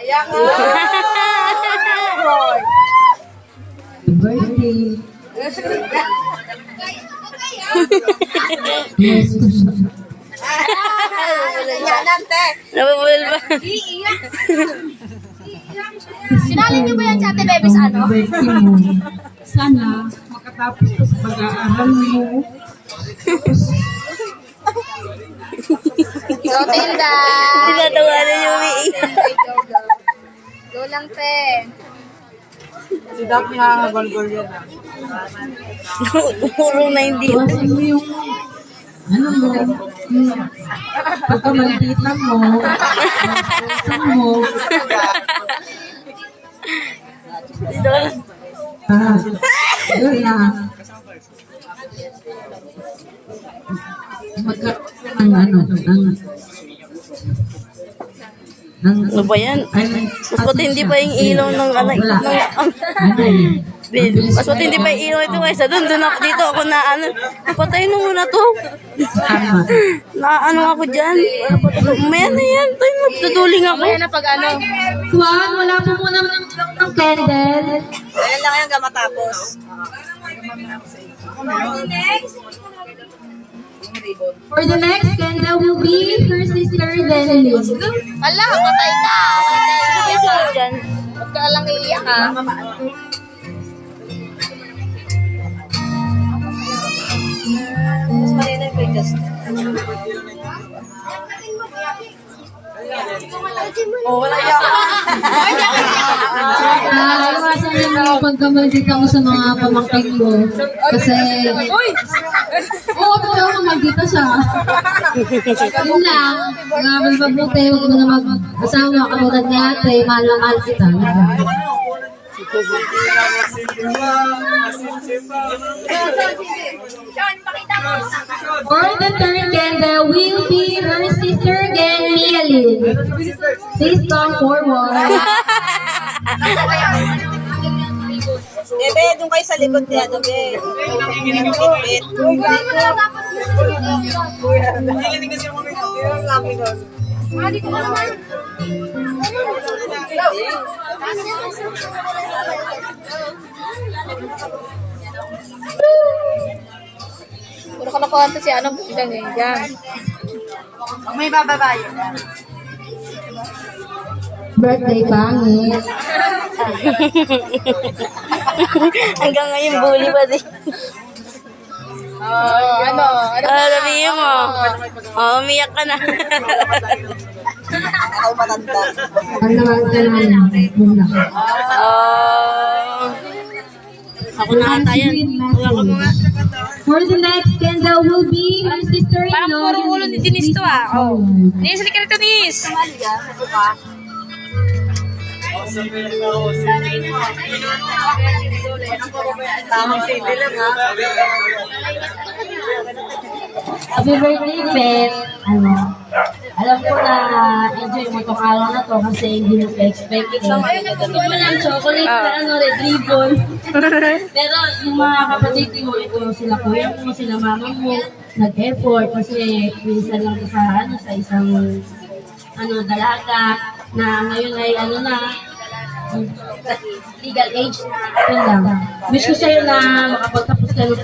Kaya nga. Birthday. Yes, ko siya. Nabubulol ba? Sinalin niyo ba yan sa Ate Bebes ano? Birthday mo. Sana makatapos ko sa pag-aaral mo. Go, Tilda. Tinatawanan yung umiiyak. Go lang, te. Si Doc nakakagol-gol yan. Puro na hindi. Iwasan mo yung ano mo, pagkamaldita mo, iwasan mo, Dito ka. yun na. Magkaroon ng ano, Ano ba yan? Mas matindi pa yung ilaw ng anak. Mas matindi pa yung ilaw ito guys. Doon ako dito ako na ano. Patayin mo muna to. Na ano ako dyan. Maya na yan. Tayo magtutuling ako. Mamaya na pag ano. Juan, wala po muna ng candle. Ayan lang yan matapos. For the next candle will be her sister Denny. Ala, matay ka. Yes, ako dyan. Huwag ka lang iiyak ha. Mas malina yung pages. Oh, wala yan. Iwasan mo yung pagkamaldita mo sa mga pamangkin mo. Kasi, oo, pero maldita siya. Yun lang, mga mabuti, huwag mo na mag-asawa, kamutad ni ate, mahal na mahal kita. For the third candle will be her sister again, Mia Lynn. Please come forward. Bebe, doon kayo sa likod niya, Bebe. Bit. Nakikinig kasi ako nito. Yung laki doon. Puro ka nakuha si ano. Yan. May bababayo na. Birthday pangit. Hanggang ngayon bully pa din. Ano? Sabihin mo. Umiyak ka na. Ako matanda. Ano naman ka naman muna. Ako na ata yan. Wala ka mga. For the next candle will be her sister-in-law. Parang puro ulo ni Denise to ah. Oh. Denise, halika rito, Denise. Tamang sili lang ha. Happy birthday, Pet. Ano, alam ko na enjoy mo itong araw na to kasi hindi mo pa-expect. Wala lang chocolate na ano, red ribbon. Pero yung mga kapatid mo, ito sila kuya mo, sila mama mo, nag-effort kasi minsan lang sa, ano, sa isang dalaga na ngayon ay ano na, legal age na. Yun lang. Wish ko sa'yo na makapagtapos ka ng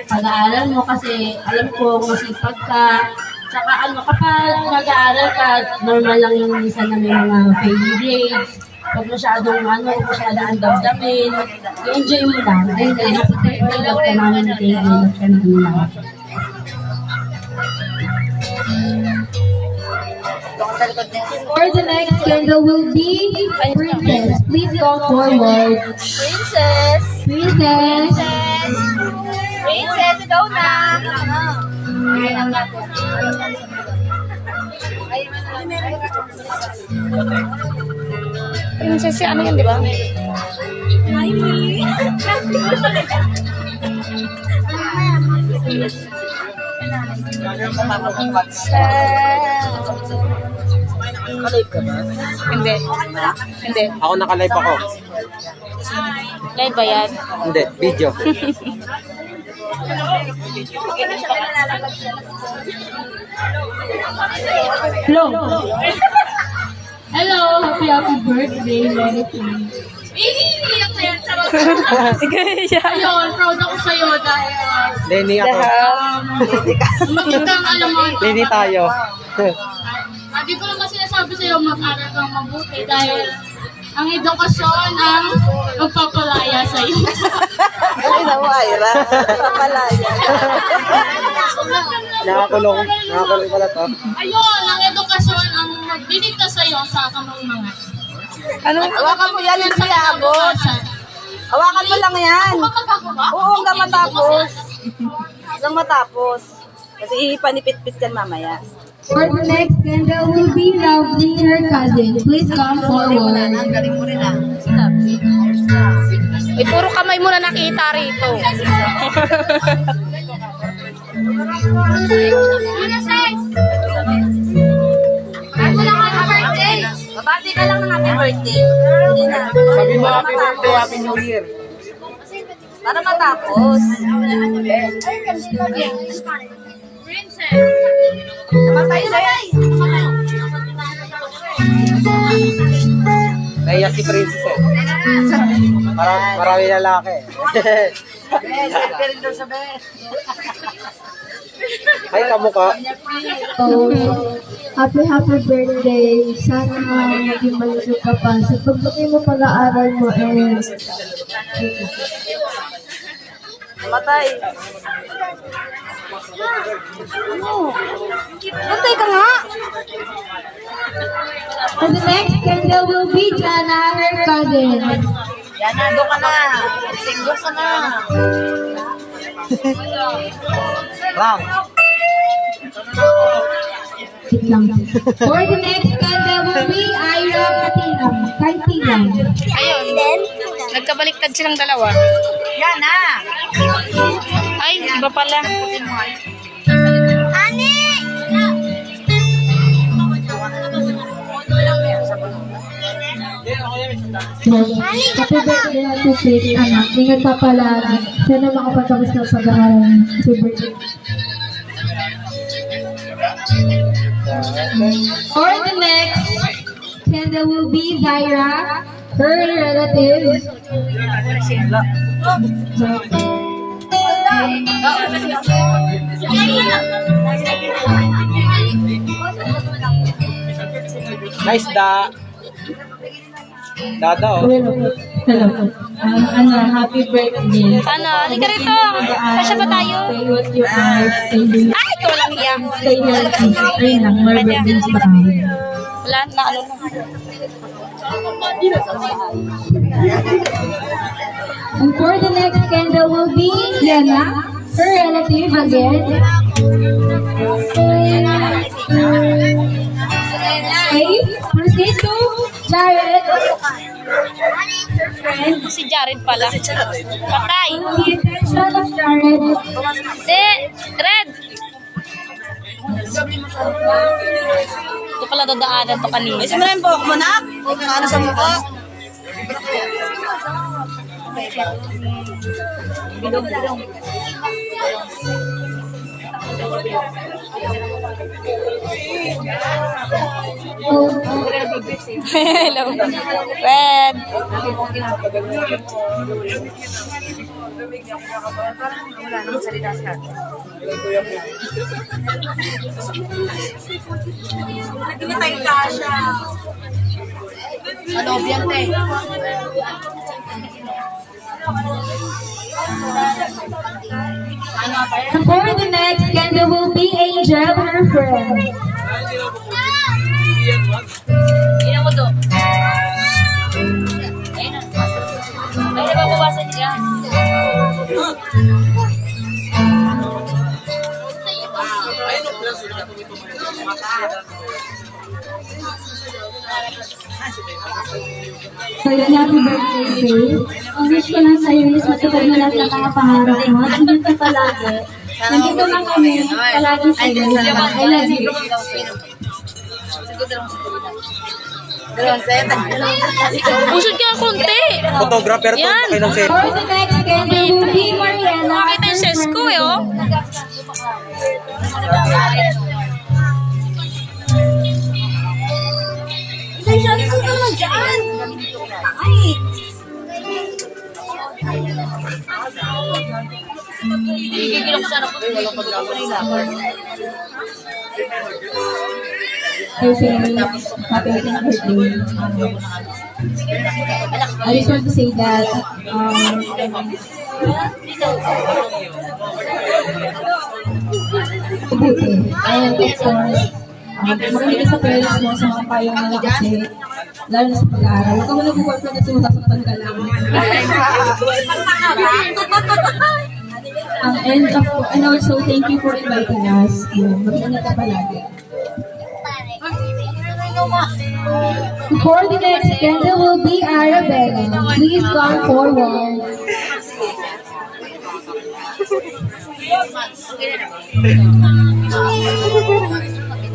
pag-aaral mo kasi alam ko masipag ka. Tsaka ano, kapag mag-aaral ka, normal lang yung minsan na may mga failing grades. Huwag masyadong huwag masyadong damdamin. I-enjoy mo lang. Ayun na, napag-love ka namin na kayo. Love ka namin lang. For the next candle will be Princess. Please come forward. Princess. Princess. Princess, ikaw na. Princess, ano yan, di ba? Nakalive ka ba? Hindi. Hindi. Ako nakalive ako. Live ba yan? Hindi, video. Hello. Hello. happy birthday, Lenny. Ayun, proud ako sa'yo dahil Lenny ako. magandang alam mo. Lenny tayo. Hindi ko naman sinasabi sa'yo mag-aral kang mabuti dahil ang edukasyon ang magpapalaya sa'yo. Ay, naku, Ira. Kapalaya. Nakakulong pala to. Ayun, ang edukasyon ang magdidigtas sa'yo sa kamang-mga. Hawakan mo yan, hindi abot. Hawakan mo lang yan. Oo, hanggang matapos. Hanggang matapos. Kasi ipanipit-pit yan mamaya. For the next candle will be Lovely, her cousin. Please come forward. Galing mo rin ah. Ay, puro kamay mo na nakita rito. Babati ka lang ng happy birthday. Hindi na. Sabi mo happy birthday, happy new year. Para matapos. Namatay sa'yo. Naiyak si Princess eh. Marami lalaki. Ay, kamukha. Happy birthday. Sana maging malusog ka pa. Sa pagbuti mo pag-aaral mo Namatay. Namatay ka nga. For the next candle will be Jana, her cousin. Yan na, doon ka na. Single ka na. Ram. Wait lang. For the next candle will be Ira Katilang. Ayun. Nagkabaliktad silang dalawa. Yan na. Ay, iba pala. Happy birthday na to Faith, anak. Ingat ka palagi. Sana makapatapos ng pag-aaral. Happy birthday. For the next candle will be Zaira, her relative. Nice da. Dada oh. Hello. Happy birthday. Ano? Halika rito. Kasya ba tayo? Stay with your eyes. Stay with Ay, ito lang yan. Stay healthy. Ayun lang, more birthdays pa kami. Wala na ano na. And for the next candle will be Lena, her relative again. Okay, proceed to Jared. Si Jared pala. Patay. The attention of Jared. Si Red. Ito pala dadaanan to kanina. Ayusin mo na yung buhok mo na. Paano sa mukha? Hello. Red. Nagmitay ka siya. Ano, biyante? And for the next candle will be Angel, her friend. Hindi mo to. Ay, nababawasan niya. So yun, happy birthday, Faith. Ang wish ko lang sa'yo is matupad mo lahat ng mga pangarap mo. At ingat ka palagi. Nandito lang kami, palagi sa'yo. I love you. Usod ka konti. Photographer to, Yan. kayo ng set. For the next candle will be Mariana. Nakita yung ses ko eh, oh. Huwag naman dyan. Ay. Gigigil ako sa harap ko. Hey, Faye, happy 18th birthday. I just want to say that, mabuti. And of course, makinig ka sa parents mo sa mga payong nila kasi, lalo na sa pag-aaral. Huwag ka mo nag-work kasi masasaktan ka lang. And also, thank you for inviting us. Mag-ingat ka palagi. Before the next candle will be Arabella. Please come forward.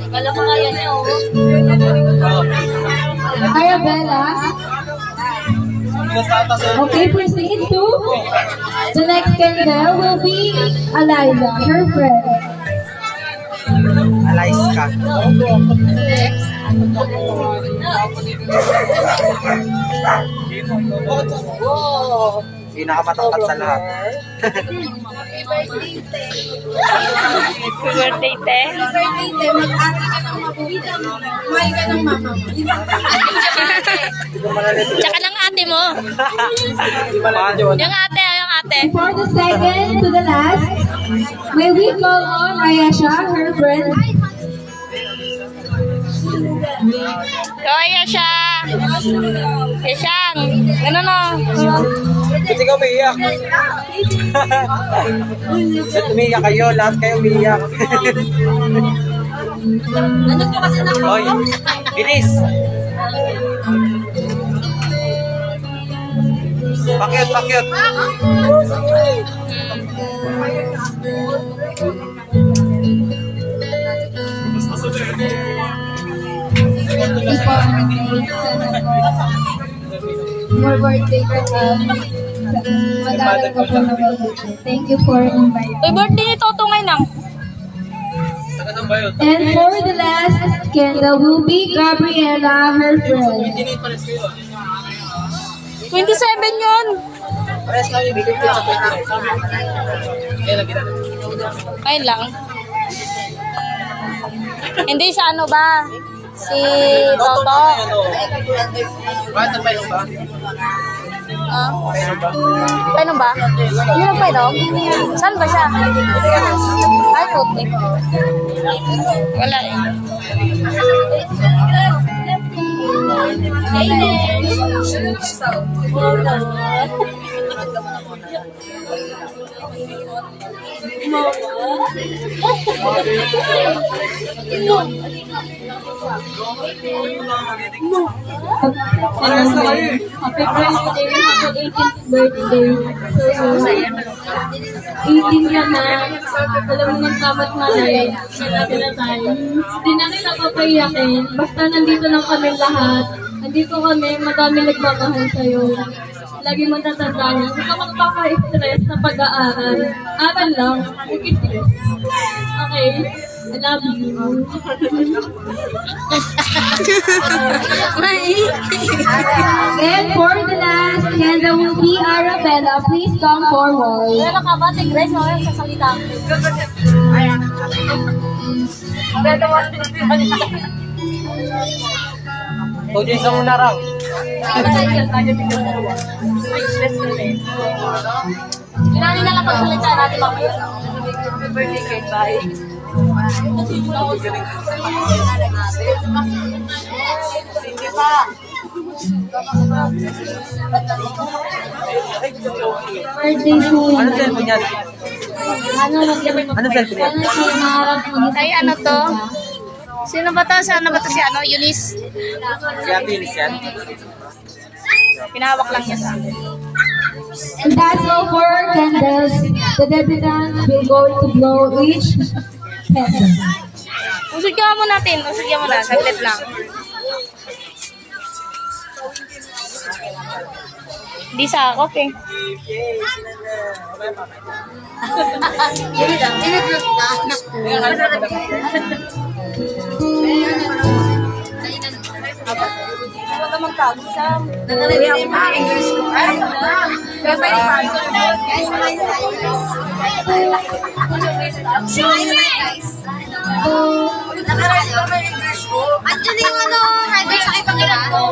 Kala ko kaya niya, oh. Arabella. Okay, proceed to the next candle will be Eliza, her friend. Alaska. Pinakamatangkat sa lahat. Birthday, te. Kumain ka ng mama mo. Tsaka ng ate mo. Yung ate, yung ate. For the second to the last, may we call on Ayesha, her friend. Kaya siya. Siyang. Ano na? Kasi ikaw umiiyak. Ba't umiiyak kayo? Lahat kayo umiiyak. Nandun ko kasi ng Hoy, bilis! Pakyut, pakyut! More birthday ko mag-aaral ko po na birthday. Thank you for inviting. Uy, birthday ni Toto ngayon lang. And for the last candle will be Gabriela, her friend. 27 yun. Pares kami, bigyan ko sa 29. Ngayon lang. Hindi sa ano ba? Si Toto. Bakit ba yung ba? Ah? Painom ba? Hindi na painom? Saan ba siya? Ay, puti. Wala eh. Happy birthday, happy 18th birthday. So, 18 ka na. Alam mo ng tamat malay. Marami na tayo. Hindi na kita papayakin. Basta nandito lang kami lahat. Nandito kami, madami nagmamahal sa'yo. Lagi mo tatandaan. Huwag ka magpaka-stress na pag-aaral. Aral lang. Huwag okay? I love you. And for the last candle will be Arabella. Please come forward. Meron ka ba? Tigres mo sa salita. O, dyan sa muna raw. Pinali na lang pagsalita natin mamaya. Happy birthday kay Bye. Birthday po yan. Anong cellphone yan? Anong cellphone yan? Ay, ano to? Sino ba to? Saan ba to si ano? Eunice? Si Ate Eunice yan? Pinahawak lang niya sa akin. And that's all for our candles. The debutants will going to blow each candle. Usugyan mo natin. Usugyan mo na. Saglit lang. Hindi sa ako, eh. ka naman tago, Sam. English ko. Ay, Andiyan yung ano, rider sa ipangilan ko.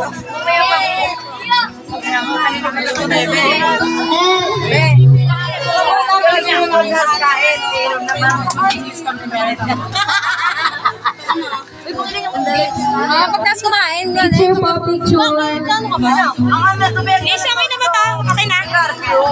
pagkas kumain, Picture po, picture. Ang ano, Isang